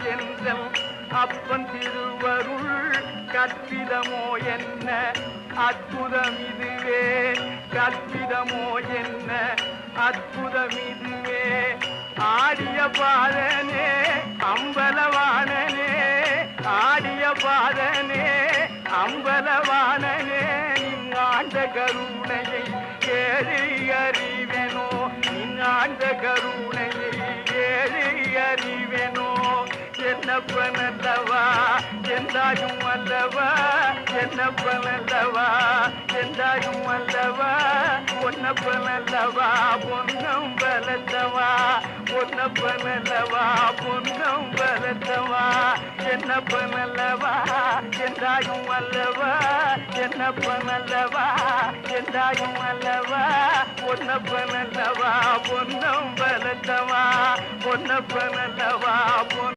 என்றல் அப்பன் திருவருள் கற்பிதமோ என்ன அற்புதம் இதுவே கற்பிதமோ என்ன அற்புதம் இதுவே ஆடிய பாதனே அம்பலவாணனே ஆடிய பாதனே அம்பலவாணனே ஆண்ட கருணையை ஏழை அறிவெனோ ஆண்ட கருணையை ஏழை அறிவெனோ என்னப்பனல்லவா எந்தாயும் அல்லவா என்னப்பனல்லவா எந்தாயும் அல்லவா பொன்னப்பனல்லவா பொன்னம் பலத்தவா பொன்னப்பனல்லவா பொன்னம் பலத்தவா என்னப்பனல்லவா எந்தாயும் அல்லவா என்னப்பனல்லவா எந்தாயும் அல்லவா பொன்னப்பனல்லவா பொன்னம் பலத்தவா பொன்னப்பனல்லவா பொன்